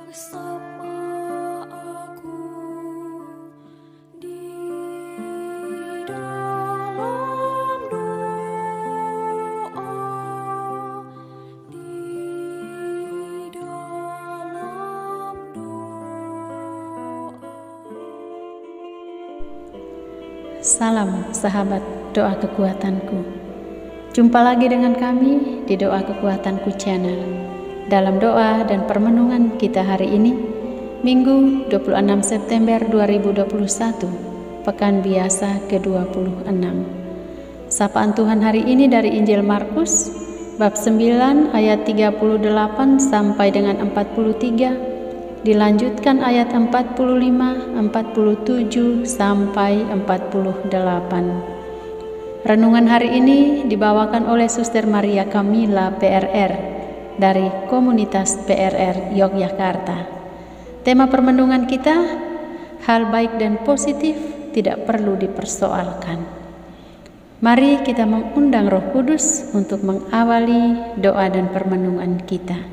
Bersama aku di dalam doa, di dalam doa. Salam sahabat doa kekuatanku. Jumpa lagi dengan kami di Doa Kekuatanku Channel. Dalam doa dan permenungan kita hari ini, Minggu 26 September 2021, Pekan Biasa ke-26. Sapaan Tuhan hari ini dari Injil Markus, bab 9 ayat 38 sampai dengan 43, dilanjutkan ayat 45, 47 sampai 48. Renungan hari ini dibawakan oleh Suster Maria Kamila PRR dari Komunitas PRR Yogyakarta. Tema permenungan kita, hal baik dan positif tidak perlu dipersoalkan. Mari kita mengundang Roh Kudus untuk mengawali doa dan permenungan kita.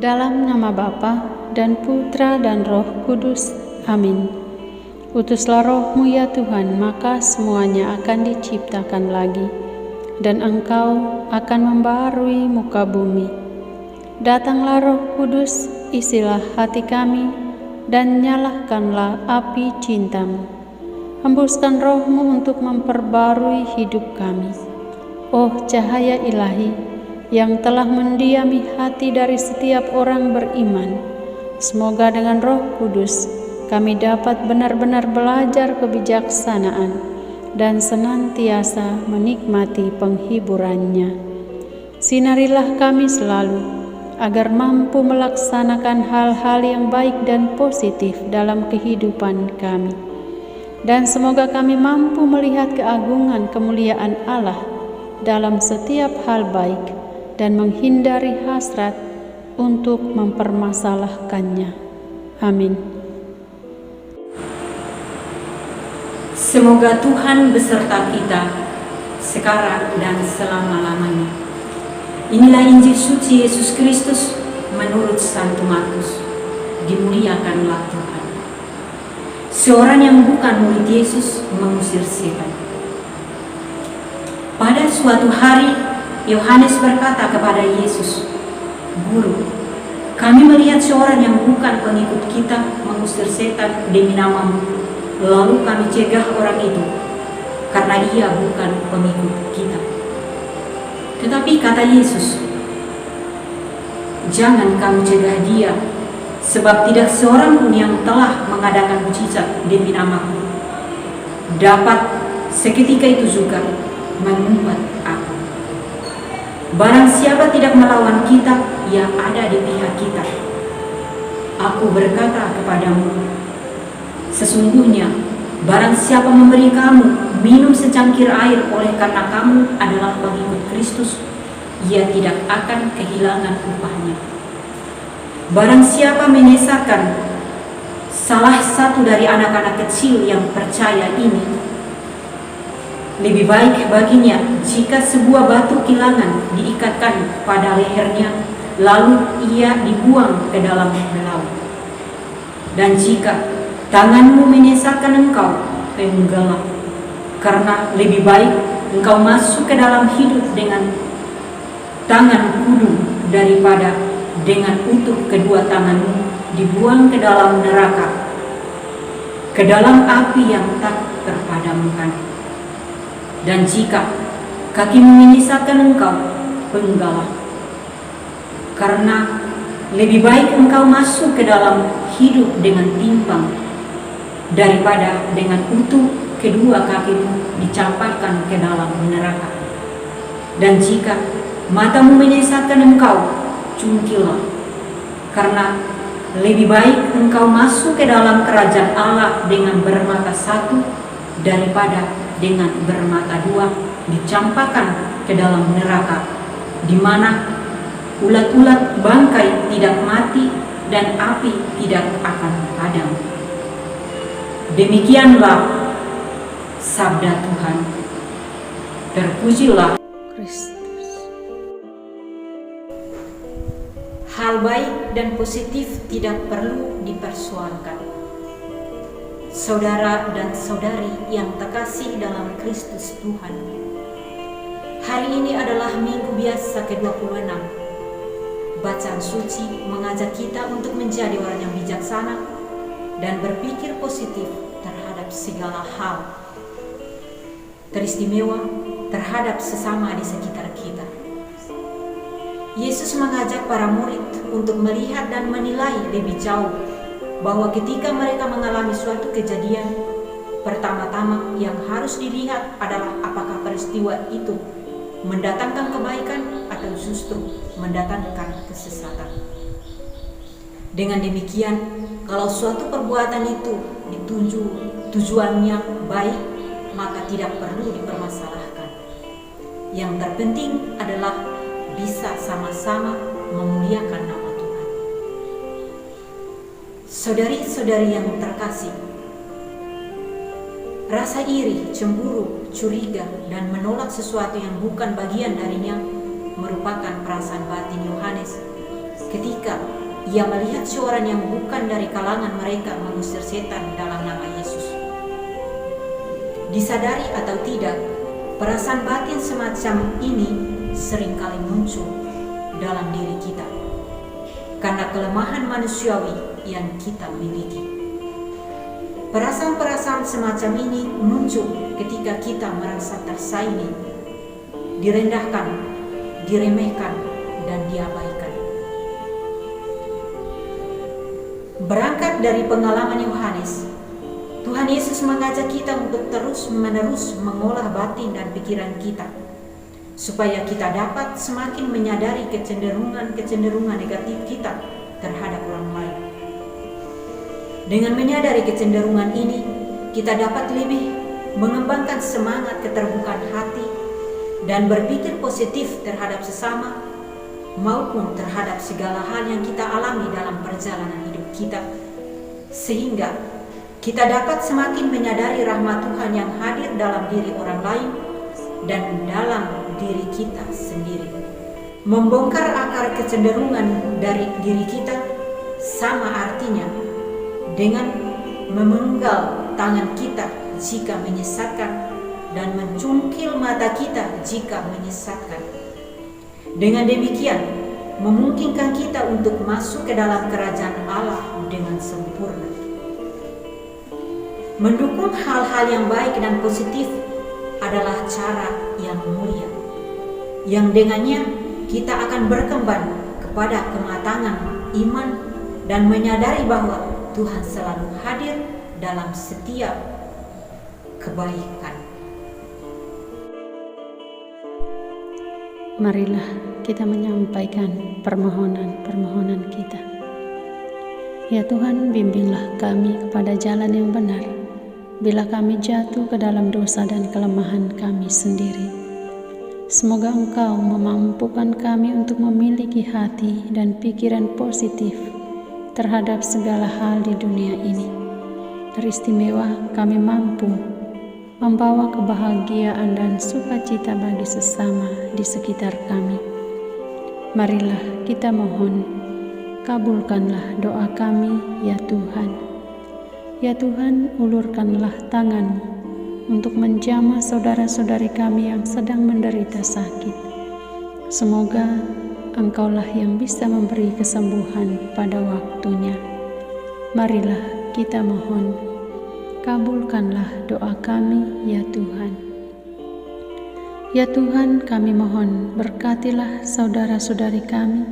Dalam nama Bapa dan Putra dan Roh Kudus. Amin. Utuslah Roh-Mu ya Tuhan, maka semuanya akan diciptakan lagi, dan Engkau akan membaharui muka bumi. Datanglah Roh Kudus, isilah hati kami, dan nyalakanlah api cinta-Mu. Hembuskan Roh-Mu untuk memperbarui hidup kami. Oh cahaya ilahi, yang telah mendiami hati dari setiap orang beriman. Semoga dengan Roh Kudus kami dapat benar-benar belajar kebijaksanaan dan senantiasa menikmati penghiburannya. Sinarilah kami selalu, agar mampu melaksanakan hal-hal yang baik dan positif dalam kehidupan kami. Dan semoga kami mampu melihat keagungan kemuliaan Allah dalam setiap hal baik, dan menghindari hasrat untuk mempermasalahkannya. Amin. Semoga Tuhan beserta kita sekarang dan selama-lamanya. Inilah Injil suci Yesus Kristus menurut Santo Markus. Dimuliakanlah Tuhan. Seorang yang bukan murid Yesus mengusir setan. Pada suatu hari Yohanes berkata kepada Yesus, "Guru, kami melihat seorang yang bukan pengikut kita mengusir setan demi nama-Mu, lalu kami cegah orang itu, karena ia bukan pengikut kita." Tetapi kata Yesus, "Jangan kamu cegah dia, Sebab tidak seorang pun yang telah mengadakan mujizat demi nama-Ku dapat seketika itu juga mengumpat Aku. Barang siapa tidak melawan kita, ia ada di pihak kita. Aku berkata kepadamu, sesungguhnya barang siapa memberi kamu minum secangkir air oleh karena kamu adalah pengikut Kristus, ia tidak akan kehilangan upahnya. Barang siapa menyesakan salah satu dari anak-anak kecil yang percaya ini, lebih baik baginya jika sebuah batu kilangan diikatkan pada lehernya, lalu ia dibuang ke dalam laut. Dan jika tanganmu menyesakan engkau, penggalah, karena lebih baik engkau masuk ke dalam hidup dengan tangan kudu daripada dengan utuh kedua tanganmu dibuang ke dalam neraka, ke dalam api yang tak terpadamkan. Dan jika kakimu menyisakan engkau, penggalah, karena lebih baik engkau masuk ke dalam hidup dengan timpang daripada dengan utuh kedua kakimu dicampakkan ke dalam neraka. Dan jika matamu menyisakan engkau, cungkilah, karena lebih baik engkau masuk ke dalam kerajaan Allah dengan bermata satu daripada dengan bermata dua dicampakkan ke dalam neraka, di mana ulat-ulat bangkai tidak mati dan api tidak akan padam. Demikianlah sabda Tuhan. Terpujilah Kristus. hal baik dan positif tidak perlu dipersoalkan. Saudara dan saudari yang terkasih dalam Kristus Tuhan, hari ini adalah minggu biasa ke-26. Bacaan suci mengajak kita untuk menjadi orang yang bijaksana dan berpikir positif terhadap segala hal, teristimewa terhadap sesama di sekitar kita. Yesus mengajak para murid untuk melihat dan menilai lebih jauh bahwa ketika mereka mengalami suatu kejadian, pertama-tama yang harus dilihat adalah apakah peristiwa itu mendatangkan kebaikan atau justru mendatangkan kesesatan. Dengan demikian, kalau suatu perbuatan itu dituju tujuannya baik, maka tidak perlu dipermasalahkan. Yang terpenting adalah bisa sama-sama memuliakan nama Tuhan. Saudari-saudari yang terkasih, rasa iri, cemburu, curiga, dan menolak sesuatu yang bukan bagian darinya merupakan perasaan batin Yohanes ketika ia melihat seorang yang bukan dari kalangan mereka mengusir setan dalam nama Yesus. Disadari atau tidak, perasaan batin semacam ini seringkali muncul dalam diri kita karena kelemahan manusiawi yang kita miliki. Perasaan-perasaan semacam ini muncul ketika kita merasa tersaingi, direndahkan, diremehkan, dan diabaikan. Berangkat dari pengalaman Yohanes, Tuhan Yesus mengajak kita untuk terus-menerus mengolah batin dan pikiran kita, supaya kita dapat semakin menyadari kecenderungan negatif kita terhadap orang lain. Dengan menyadari kecenderungan ini, kita dapat lebih mengembangkan semangat keterbukaan hati dan berpikir positif terhadap sesama maupun terhadap segala hal yang kita alami dalam perjalanan hidup kita, sehingga kita dapat semakin menyadari rahmat Tuhan yang hadir dalam diri orang lain dan dalam diri kita sendiri. Membongkar akar kecenderungan dari diri kita sama artinya dengan memenggal tangan kita jika menyesatkan dan mencungkil mata kita jika menyesatkan. Dengan demikian, memungkinkan kita untuk masuk ke dalam kerajaan Allah dengan sempurna. Mendukung hal-hal yang baik dan positif adalah cara yang mulia, yang dengannya kita akan berkembang kepada kematangan iman dan menyadari bahwa Tuhan selalu hadir dalam setiap kebaikan. Marilah kita menyampaikan permohonan-permohonan kita. Ya Tuhan, bimbinglah kami kepada jalan yang benar, bila kami jatuh ke dalam dosa dan kelemahan kami sendiri. Semoga Engkau memampukan kami untuk memiliki hati dan pikiran positif terhadap segala hal di dunia ini. Teristimewa kami mampu membawa kebahagiaan dan sukacita bagi sesama di sekitar kami. Marilah kita mohon, kabulkanlah doa kami, ya Tuhan. Ya Tuhan, ulurkanlah tangan-Mu untuk menjamah saudara-saudari kami yang sedang menderita sakit. Semoga Engkaulah yang bisa memberi kesembuhan pada waktunya. Marilah kita mohon, kabulkanlah doa kami, ya Tuhan. Ya Tuhan, kami mohon berkatilah saudara-saudari kami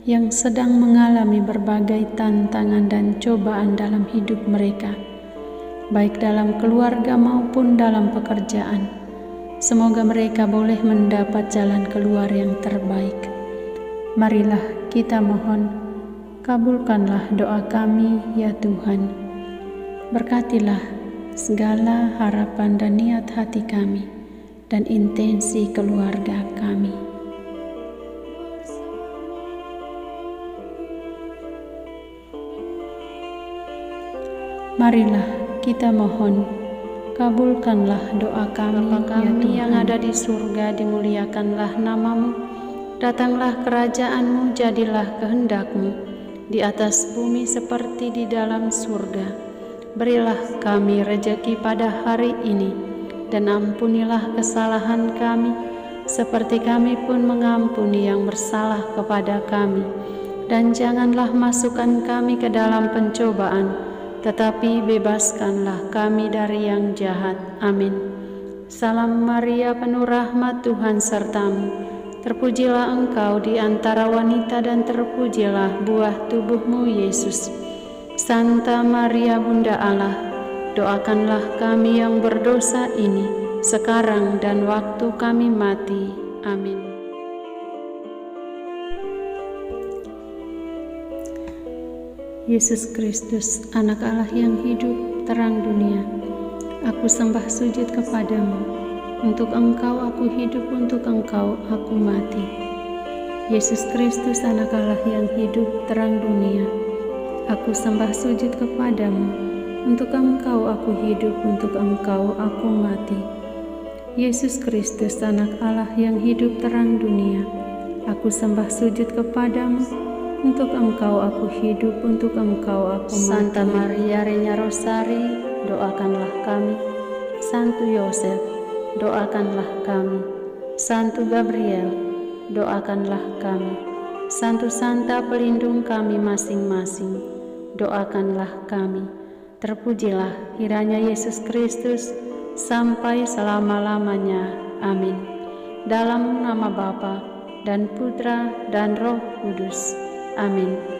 yang sedang mengalami berbagai tantangan dan cobaan dalam hidup mereka, baik dalam keluarga maupun dalam pekerjaan. Semoga mereka boleh mendapat jalan keluar yang terbaik. Marilah kita mohon, kabulkanlah doa kami, ya Tuhan. Berkatilah segala harapan dan niat hati kami dan intensi keluarga kami. Marilah kita mohon, kabulkanlah doa kami, ya Tuhan. Yang ada di surga, dimuliakanlah nama-Mu. Datanglah kerajaan-Mu, jadilah kehendak-Mu di atas bumi seperti di dalam surga. Berilah kami rejeki pada hari ini, dan ampunilah kesalahan kami, seperti kami pun mengampuni yang bersalah kepada kami. Dan janganlah masukkan kami ke dalam pencobaan, tetapi bebaskanlah kami dari yang jahat. Amin. Salam Maria, penuh rahmat, Tuhan serta-Mu. Terpujilah Engkau di antara wanita dan terpujilah buah tubuh-Mu, Yesus. Santa Maria, Bunda Allah, doakanlah kami yang berdosa ini, sekarang dan waktu kami mati. Amin. Yesus Kristus, Anak Allah yang hidup, terang dunia, aku sembah sujud kepadamu. Untuk Engkau aku hidup, untuk Engkau aku mati. Yesus Kristus, Anak Allah yang hidup, terang dunia, aku sembah sujud kepadamu. Untuk Engkau aku hidup, untuk Engkau aku mati. Yesus Kristus, Anak Allah yang hidup, terang dunia, aku sembah sujud kepadamu. Untuk Engkau aku hidup, untuk Engkau aku mati. Santa Maria Regna Rosari, doakanlah kami. Santo Yosef, doakanlah kami. Santo Gabriel, doakanlah kami. Santo Santa pelindung kami masing-masing, doakanlah kami. Terpujilah kiranya Yesus Kristus sampai selama-lamanya. Amin. Dalam nama Bapa dan Putra dan Roh Kudus. Amin.